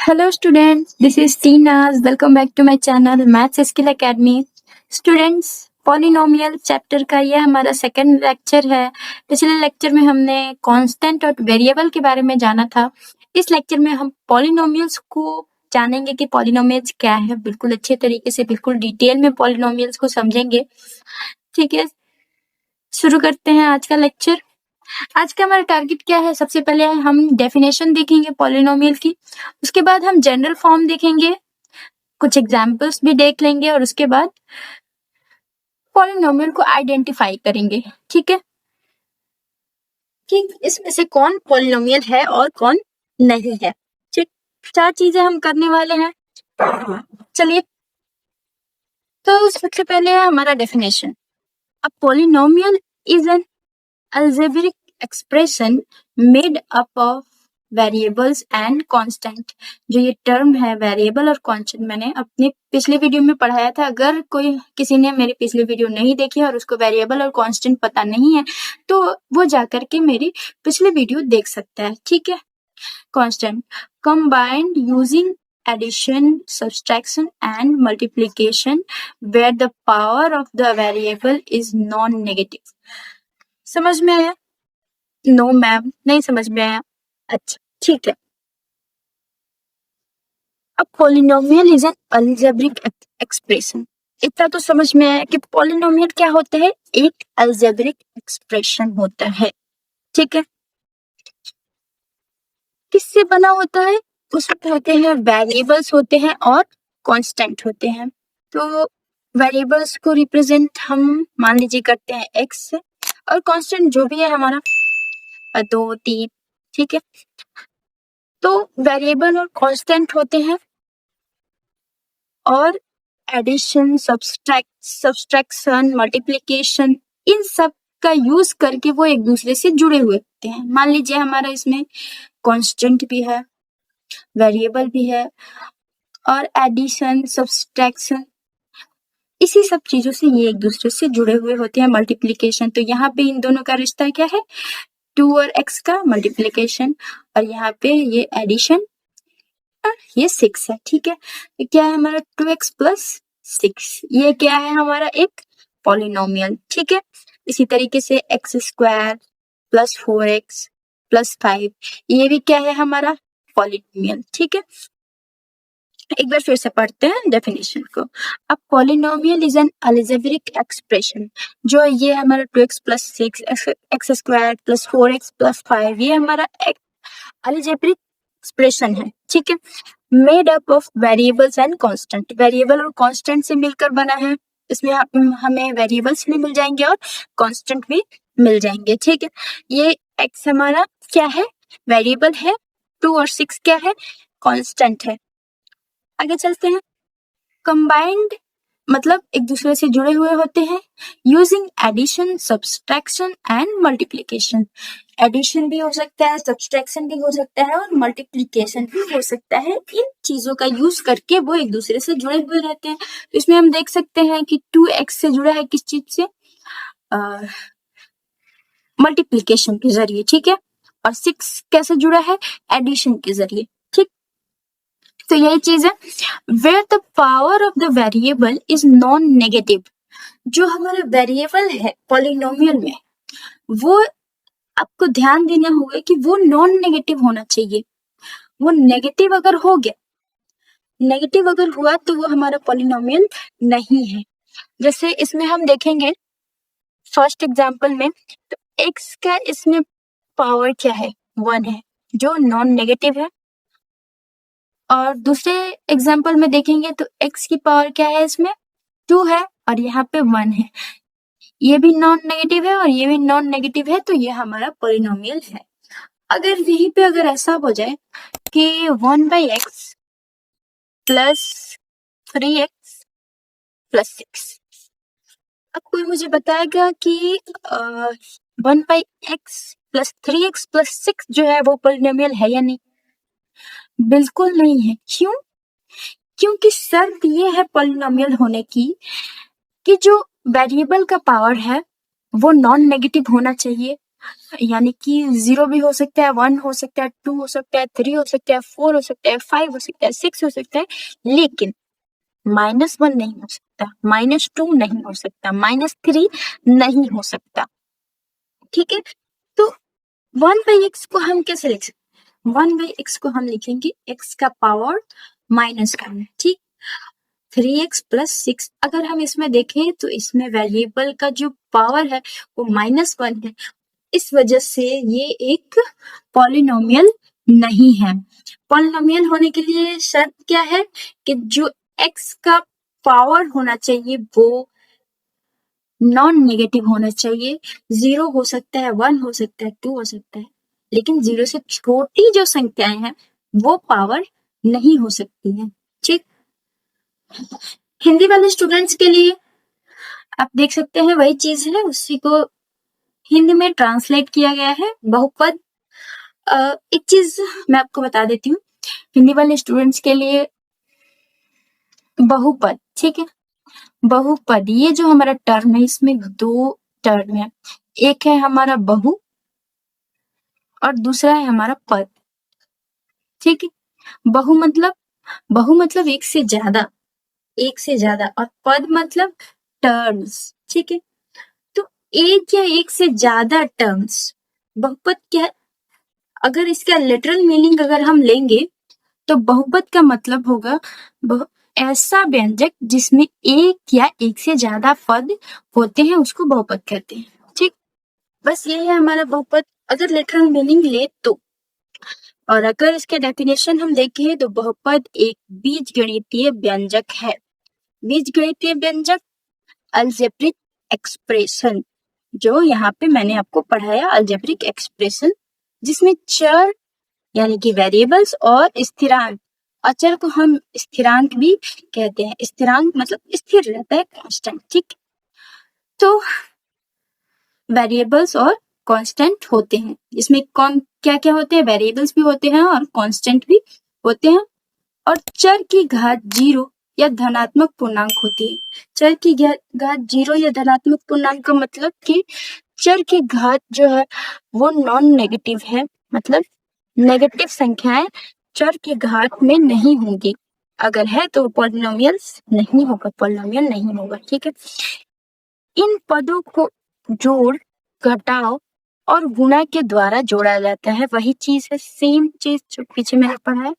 Hello students, this is Tina. Welcome back to my channel Maths Skill Academy. Students, polynomial chapter का यह हमारा second lecture है। पिछले lecture में हमने कांस्टेंट और वेरिएबल के बारे में जाना था। इस लेक्चर में हम पॉलिनोमियल्स को जानेंगे कि पॉलिनोमियल्स क्या है, बिल्कुल अच्छे तरीके से, बिल्कुल डिटेल में पॉलिनोमियल्स को समझेंगे। ठीक है, शुरू करते हैं आज का लेक्चर। आज का हमारा टारगेट क्या है? सबसे पहले हम डेफिनेशन देखेंगे पॉलिनोमियल की, उसके बाद हम जनरल फॉर्म देखेंगे, कुछ एग्जांपल्स भी देख लेंगे और उसके बाद पॉलिनोमियल को आइडेंटिफाई करेंगे। ठीक है, कि इसमें से कौन पॉलिनोमियल है और कौन नहीं है। ठीक, 4 चीजें हम करने वाले हैं। चलिए, तो सबसे पहले है हमारा definition. A polynomial is an algebraic expression made up of variables and constant। जो ये टर्म है वेरिएबल और कांस्टेंट, मैंने अपने पिछले वीडियो में पढ़ाया था। अगर किसी ने मेरी पिछली वीडियो नहीं देखी और उसको वेरिएबल और कांस्टेंट पता नहीं है तो वो जाकर के मेरी पिछली वीडियो देख सकता है। ठीक है, constant combined using addition, subtraction and multiplication where the power of the variable is non-negative। समझ में आया? नो मैम, नहीं समझ में आया। अच्छा, ठीक है। अब polynomial is an algebraic expression. इतना तो समझ में आया कि पॉलिनोमियल क्या होता है, एक अलजेब्रिक एक्सप्रेशन होता है। ठीक है, किससे बना होता है? उसमें कहते हैं वेरिएबल्स होते हैं और कांस्टेंट होते हैं। तो वेरिएबल्स को रिप्रेजेंट हम मान लीजिए करते हैं एक्स से, और कांस्टेंट जो भी है हमारा 2, 3। ठीक है, तो वेरिएबल और कांस्टेंट होते हैं और एडिशन, सब्सट्रैक्शन, मल्टीप्लिकेशन, इन सब का यूज करके वो एक दूसरे से जुड़े हुए होते हैं। मान लीजिए हमारा इसमें कांस्टेंट भी है, वेरिएबल भी है और एडिशन, सब्सट्रैक्शन, इसी सब चीजों से ये एक दूसरे से जुड़े हुए होते हैं। मल्टीप्लिकेशन, तो यहाँ पे इन दोनों का रिश्ता क्या है, 2 और x का मल्टीप्लिकेशन, और यहाँ पे ये एडिशन, ये 6 है। ठीक है, ये क्या है हमारा 2x प्लस 6, ये क्या है हमारा एक पॉलिनोमियल। ठीक है, इसी तरीके से x square plus 4x plus 5, ये भी क्या है हमारा पॉलिनोमियल। ठीक है, एक बार फिर से पढ़ते हैं डेफिनेशन को। अब polynomial is an algebraic expression. जो ये हमारा 2x plus 6, x square plus 4x plus 5, ये हमारा एक अलजेब्रिक एक्सप्रेशन है। ठीक है, made up of variables and constant. Variable और कांस्टेंट से मिलकर बना है। इसमें हमें वेरिएबल्स भी मिल जाएंगे और कांस्टेंट भी मिल जाएंगे। ठीक है, ये x हमारा क्या है, वेरिएबल है, 2 और 6 क्या है, कांस्टेंट है। आगे चलते हैं। कंबाइंड मतलब एक दूसरे से जुड़े हुए होते हैं। Using addition, subtraction and multiplication. Addition भी हो सकता है, सब्सट्रैक्शन भी हो सकता है और मल्टीप्लिकेशन भी हो सकता है। इन चीजों का यूज करके वो एक दूसरे से जुड़े हुए रहते हैं। तो इसमें हम देख सकते हैं कि 2x से जुड़ा है किस चीज से, मल्टीप्लिकेशन के जरिए। ठीक है, और 6 कैसे जुड़ा है, एडिशन के जरिए। ठीक, तो यही चीज है। Where the power of the variable is non negative. जो हमारा वेरिएबल है पॉलिनोमियल में, वो आपको ध्यान देना होगा कि वो नॉन नेगेटिव होना चाहिए। वो नेगेटिव अगर हो गया, नेगेटिव अगर हुआ तो वो हमारा पॉलिनोमियल नहीं है। जैसे इसमें हम देखेंगे फर्स्ट एग्जांपल में, तो x का इसमें पावर क्या है, 1 है, जो नॉन नेगेटिव है। और दूसरे एग्जाम्पल में देखेंगे तो x की पावर क्या है, इसमें 2 है और यहाँ पे 1 है। ये भी नॉन नेगेटिव है और ये भी नॉन नेगेटिव है, तो ये हमारा पॉलिनोमियल है। अगर यहीं पे अगर ऐसा हो जाए कि 1/x प्लस 3x प्लस 6, अब कोई मुझे बताएगा कि 1/x प्लस 3x प्लस 6 जो है वो पॉलिनोमियल है या नहीं? बिल्कुल नहीं है। क्यों? क्योंकि शर्त ये है पॉलिनोमियल होने की कि जो वेरिएबल का पावर है वो नॉन नेगेटिव होना चाहिए यानी कि 0 भी हो सकता है, 1 हो सकता है, 2 हो सकता है, 3 हो सकता है, 4 हो सकता है, 5 हो सकता है, 6 हो सकता है, लेकिन -1 नहीं हो सकता, -2 नहीं हो सकता, -3 नहीं हो सकता। ठीक है, तो 1/x को हम कैसे लिख सकते हैं? 1/x को हम लिखेंगे x का पावर माइनस करना, ठीक। 3x प्लस 6, अगर हम इसमें देखें तो इसमें वेरिएबल का जो पावर है वो -1 है, इस वजह से ये एक पॉलिनोमियल नहीं है। पॉलिनोमियल होने के लिए शर्त क्या है कि जो x का पावर होना चाहिए वो नॉन नेगेटिव होना चाहिए। 0 हो सकता है, 1 हो सकता है, 2 हो सकता है, लेकिन 0 से छोटी जो संख्याएं हैं वो पावर नहीं हो सकती हैं। ठीक, हिंदी वाले स्टूडेंट्स के लिए आप देख सकते हैं वही चीज है, उसी को हिंदी में ट्रांसलेट किया गया है बहुपद। एक चीज मैं आपको बता देती हूँ, हिंदी वाले स्टूडेंट्स के लिए बहुपद, ठीक है, बहुपद ये जो हमारा टर्म है इसमें दो टर्म है, एक है हमारा बहु और दूसरा है हमारा पद। ठीक है, बहु मतलब एक से ज्यादा और पद मतलब टर्म्स। ठीक है, तो एक या एक से ज्यादा टर्म्स बहुपद क्या है? अगर इसका लिटरल मीनिंग अगर हम लेंगे तो बहुपद का मतलब होगा ऐसा व्यंजक जिसमें एक या एक से ज्यादा पद होते हैं उसको बहुपद कहते हैं। ठीक, बस ये है हमारा बहुपद अगर लिटरल मीनिंग ले तो। और अगर इसके डेफिनेशन हम देखें तो बहुपद एक बीजगणितीय व्यंजक है। बीजगणितीय व्यंजक अलजेब्रिक एक्सप्रेशन, जो यहाँ पे मैंने आपको पढ़ाया अलजेब्रिक एक्सप्रेशन, जिसमें चर यानी कि वेरिएबल्स और स्थिरांक, अचर को हम स्थिरांक भी कहते हैं, स्थिरांक मतलब स्थिर रहता है, कांस्टेंट। ठीक, तो वेरिएबल्स और कांस्टेंट होते हैं, इसमें कौन क्या क्या होते हैं, वेरिएबल्स भी होते हैं और कांस्टेंट भी होते हैं। और चर की घात 0 या धनात्मक पूर्णांक होती है। चर की घात 0 या धनात्मक पूर्णांक का मतलब कि चर की घात जो है वो नॉन नेगेटिव है, मतलब नेगेटिव संख्याएं चर की घात में नहीं होंगी, अगर है तो पॉलिनोमियल नहीं होगा। ठीक है, इन पदों को जोड़, घटाव और गुणा के द्वारा जोड़ा जाता है। वही चीज है, सेम चीज जो पीछे मैंने पढ़ा है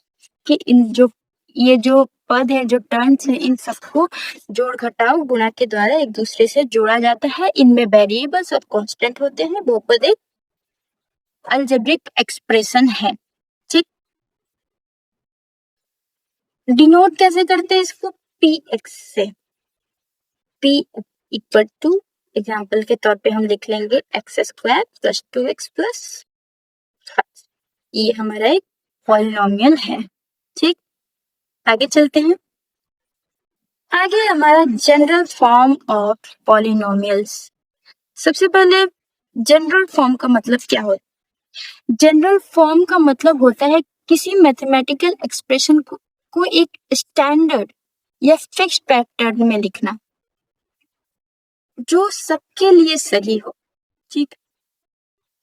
कि इन जो ये जो पद है, जो टर्म्स है, इन सबको जोड़, घटाव, गुणा के द्वारा एक दूसरे से जोड़ा जाता है। इनमें वेरिएबल्स और कांस्टेंट होते हैं। बहुपद एक अलजेब्रिक एक्सप्रेशन है। ठीक, डिनोट कैसे करते हैं इसको? px से। p इक्वल टू, एग्जाम्पल के तौर पे हम लिख लेंगे x² + 2x + 5। ये हमारा एक पॉलिनोमियल है। ठीक, आगे चलते हैं। आगे हमारा जनरल फॉर्म ऑफ पॉलिनोमियल्स। सबसे पहले जनरल फॉर्म का मतलब क्या होता है? जनरल फॉर्म का मतलब होता है किसी मैथमेटिकल एक्सप्रेशन को एक स्टैंडर्ड या फिक्स्ड पैटर्न में लिखना जो सबके लिए सही हो। ठीक,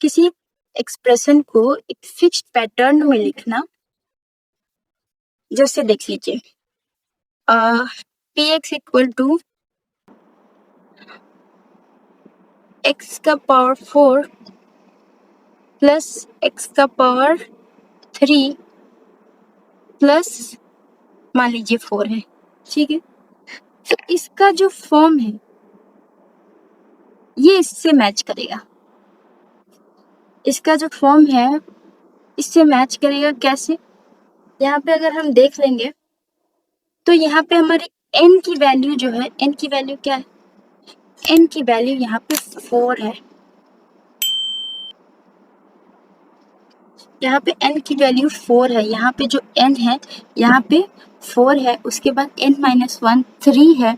किसी एक्सप्रेशन को एक फिक्स्ड पैटर्न में लिखना, जैसे देख लीजिए px इक्वल टू x का पावर 4 प्लस x का पावर 3 प्लस मान लीजिए 4 है। ठीक है, तो इसका जो फॉर्म है ये इससे मैच करेगा, इसका जो फॉर्म है इससे मैच करेगा। कैसे? यहाँ पे अगर हम देख लेंगे तो यहाँ पे हमारी n की वैल्यू जो है, n की वैल्यू क्या है? n की वैल्यू यहाँ पे 4 है। यहाँ पे n की वैल्यू 4 है, यहाँ पे जो n है यहाँ पे 4 है, उसके बाद n-1 3 है,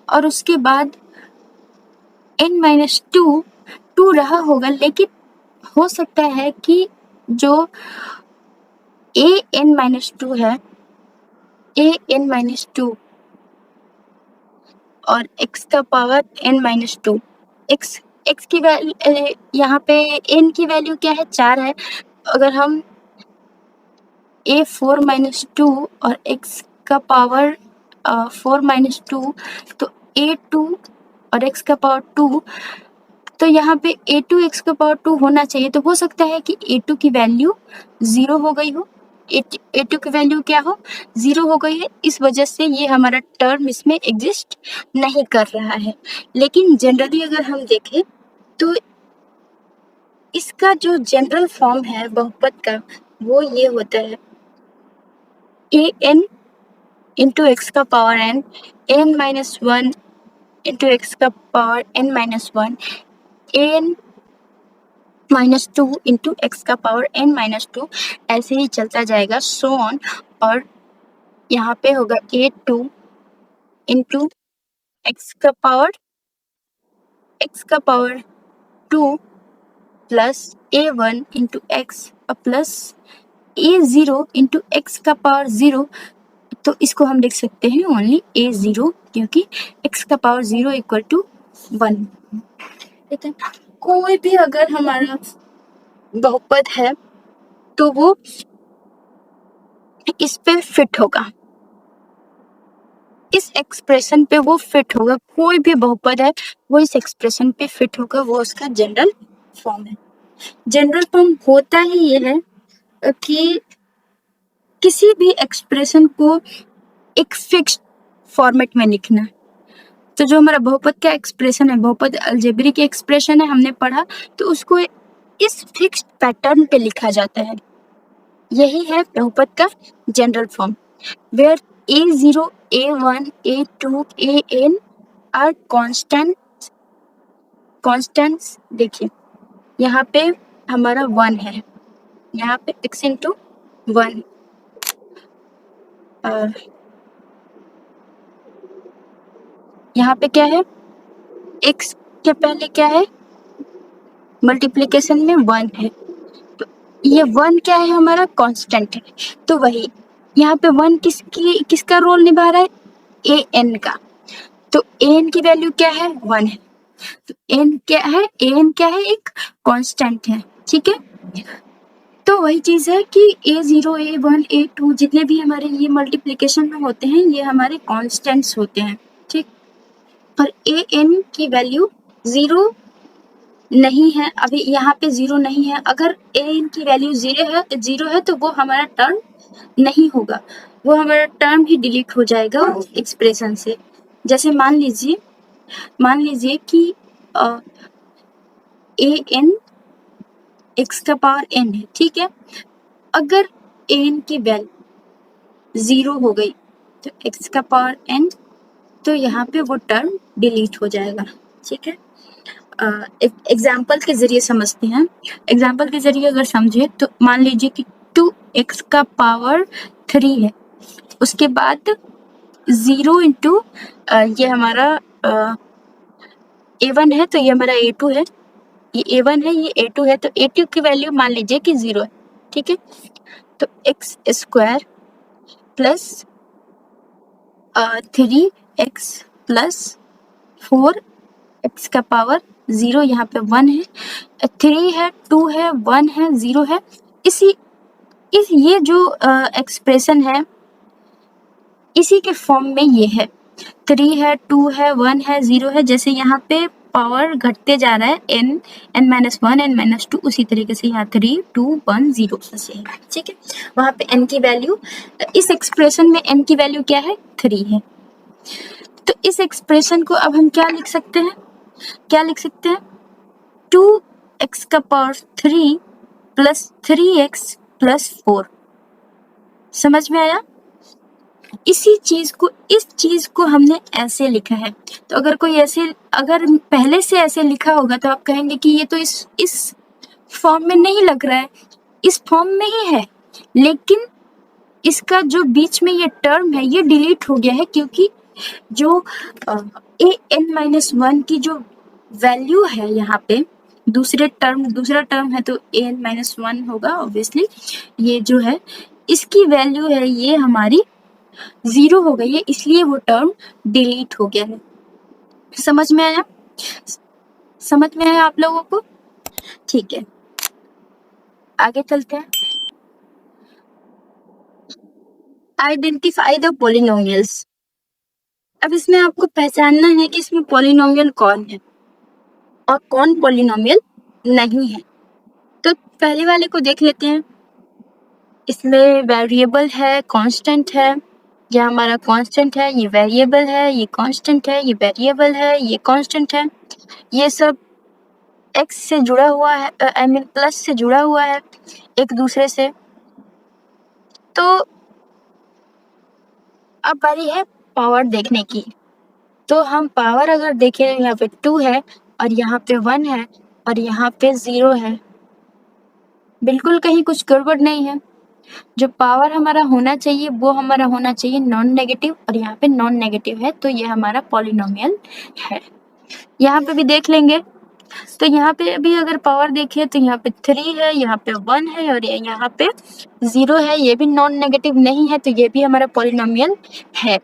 और उसके बाद n-2 2 रहा होगा, लेकिन हो सकता है कि जो an-2 है, an-2 और x का पावर n-2, x x की वैल्यू यहाँ पे n की वैल्यू क्या है 4 है। अगर हम a4 माइनस 2 और x का पावर 4 माइनस 2 तो a2 और x का पावर 2, तो यहाँ पे a2 x का पावर 2 होना चाहिए। तो हो सकता है कि a2 की वैल्यू 0 हो गई हो, a2 की वैल्यू क्या हो 0 हो गई है, इस वजह से ये हमारा टर्म इसमें एग्जिस्ट नहीं कर रहा है। लेकिन जनरली अगर हम देखें तो इसका जो जनरल फॉर्म है बहुपद का वो ये होता है an इंटू एक्स का power n minus 1 into X का power n minus 1 an minus 2 into X का पावर n माइनस 2, ऐसे ही चलता जाएगा सो ऑन। और यहाँ पे होगा a2 इंटू एक्स का power 2 plus a1 into x plus a0 into X का पावर 0। तो इसको हम लिख सकते हैं ओनली a0, क्योंकि x का पावर 0 इक्वल टू 1। ठीक है, कोई भी अगर हमारा बहुपद है तो वो इस पे फिट होगा, इस एक्सप्रेशन पे वो फिट होगा। कोई भी बहुपद है वो इस एक्सप्रेशन पे फिट होगा, वो उसका जनरल फॉर्म है। जनरल फॉर्म होता ही ये है कि किसी भी एक्सप्रेशन को एक फिक्स्ड फॉर्मेट में लिखना। तो जो हमारा बहुपद का एक्सप्रेशन है, बहुपद अलजेब्रिक एक्सप्रेशन है, हमने पढ़ा, तो उसको इस फिक्स्ड पैटर्न पे लिखा जाता है। यही है बहुपद का general form, where a0, a1, a2, an are constants. देखिए यहाँ पे हमारा 1 है, यहाँ पे x इंटू 1, यहाँ पे क्या है x के पहले क्या है, मल्टीप्लिकेशन में 1 है, तो ये 1 क्या है हमारा कांस्टेंट है। तो वही यहाँ पे 1 किसका रोल निभा रहा है, an का। तो an की वैल्यू क्या है 1 है, तो an क्या है एक कांस्टेंट है। ठीक है, तो वही चीज है कि a0, a1, a2 जितने भी हमारे ये मल्टीप्लिकेशन में होते हैं ये हमारे कांस्टेंट्स होते हैं। ठीक, और an की वैल्यू 0 नहीं है, अभी यहाँ पे 0 नहीं है। अगर an की वैल्यू 0 है तो वो हमारा टर्म नहीं होगा, वो हमारा टर्म ही डिलीट हो जाएगा एक्सप्रेशन से। जैसे मान लीजिए कि an x का पावर n है। ठीक है, अगर an की वैल्यू 0 हो गई तो x का पावर n, तो यहाँ पे वो टर्म डिलीट हो जाएगा। ठीक है, एग्जाम्पल के जरिए समझते हैं। एग्जाम्पल के जरिए अगर समझे तो मान लीजिए कि 2x का पावर 3 है, उसके बाद 0 इंटू ये हमारा a1 है, तो ये हमारा a2 है, ये a1 है, ये a2 है, तो a2 की वैल्यू मान लीजिए कि 0 है। ठीक है, तो x square plus 3x plus 4x का पावर 0, यहाँ पे 1 है, 3 है, 2 है, 1 है, 0 है। ये जो एक्सप्रेशन है इसी के फॉर्म में ये है, 3 है, 2 है, 1 है, 0 है। जैसे यहाँ पे पावर घटते जा रहा है n माइनस 1, n माइनस 2, उसी तरीके से यहाँ 3, 2, 1, 0 ऐसे है। ठीक है, वहाँ पे n की वैल्यू, इस एक्सप्रेशन में n की वैल्यू क्या है 3 है। तो इस एक्सप्रेशन को अब हम क्या लिख सकते हैं, 2x का पावर 3 प्लस 3x प्लस 4। समझ में आया? इस चीज को हमने ऐसे लिखा है। तो अगर पहले से ऐसे लिखा होगा तो आप कहेंगे कि ये तो इस फॉर्म में नहीं लग रहा है, इस फॉर्म में ही है, लेकिन इसका जो बीच में ये टर्म है ये डिलीट हो गया है, क्योंकि जो an-1 की जो वैल्यू है यहाँ पे दूसरा टर्म है, तो an-1 होगा ऑब्वियसली। ये जो है इसकी वैल्यू है ये हमारी 0 हो गई है, इसलिए वो टर्म डिलीट हो गया है। समझ में आया? समझ में आया आप लोगों को? ठीक है, आगे चलते हैं। Identify the polynomials. अब इसमें आपको पहचानना है कि इसमें पॉलिनोमियल कौन है और कौन पॉलिनोमियल नहीं है। तो पहले वाले को देख लेते हैं। इसमें वेरिएबल है, कांस्टेंट है। ये हमारा कांस्टेंट है, ये वेरिएबल है, ये कांस्टेंट है, ये वेरिएबल है, ये कांस्टेंट है। ये सब x से जुड़ा हुआ है, आई मीन प्लस से जुड़ा हुआ है एक दूसरे से। तो अब बारी है पावर देखने की। तो हम पावर अगर देखें, यहाँ पे 2 है और यहाँ पे 1 है और यहाँ पे 0 है। बिल्कुल कहीं कुछ गड़बड़ नहीं है। जो पावर हमारा होना चाहिए वो हमारा होना चाहिए नॉन नेगेटिव, और यहाँ पे नॉन नेगेटिव है, तो ये हमारा पॉलिनोमियल है। यहाँ पे भी देख लेंगे। तो यहाँ पे अभी अगर पावर देखें तो यहाँ पे 3 है, यहाँ पे 1 है और यहाँ पे 0 है। ये भी नॉन नेगेटिव नहीं है, तो ये भी हमारा पॉलिनोमियल है।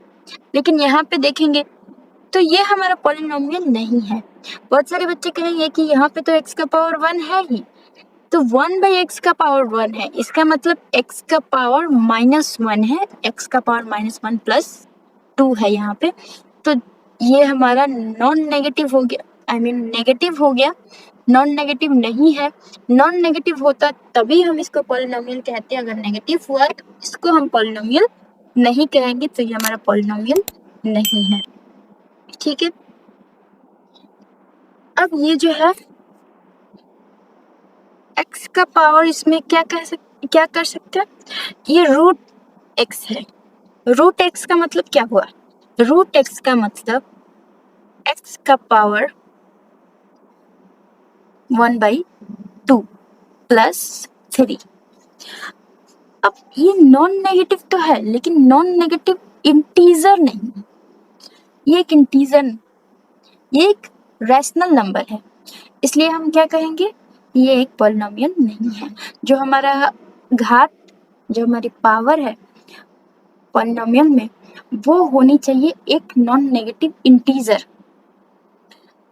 लेकिन यहाँ पे देखेंगे तो ये हमारा पॉलिनोमियल नहीं है। बहुत सारे बच्चे कहेंगे कि यहाँ पे तो x का पावर 1 है ही, तो 1/x का पावर 1 है, इसका मतलब x का पावर -1 है, x का पावर -1 + 2 है यहाँ पे। तो ये हमारा नॉन नेगेटिव हो गया, आई मीन नेगेटिव हो गया, नॉन नेगेटिव नहीं है। नॉन नेगेटिव होता तभी हम इसको पॉलिनोमियल कहते हैं, अगर नेगेटिव हुआ तो इसको हम पॉलिनोमियल नहीं कहेंगे, तो ये हमारा पॉलिनोमियल नहीं है। ठीक है, अब ये जो है x का पावर, इसमें क्या कर सकते हैं, ये √x है। √x का मतलब क्या हुआ? √x का मतलब x का पावर 1/2 + 3। अब ये नॉन नेगेटिव तो है, लेकिन नॉन नेगेटिव इंटीजर नहीं, ये एक इंटीजर, ये एक रैशनल नंबर है, इसलिए हम क्या कहेंगे, ये एक पॉलिनोमियल नहीं है। जो हमारा घात, जो हमारी पावर है पॉलिनोमियल में, वो होनी चाहिए एक non negative integer,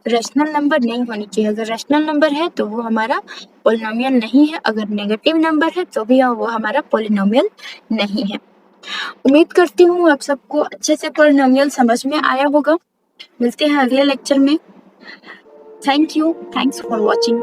rational number नहीं होनी चाहिए। अगर रैशनल नंबर है तो वो हमारा पॉलिनोमियल नहीं है, अगर नेगेटिव नंबर है तो भी वो हमारा पॉलिनोमियल नहीं है। उम्मीद करती हूँ आप सबको अच्छे से पॉलिनोमियल समझ में आया होगा। मिलते हैं अगले लेक्चर में। Thank you, thanks for watching.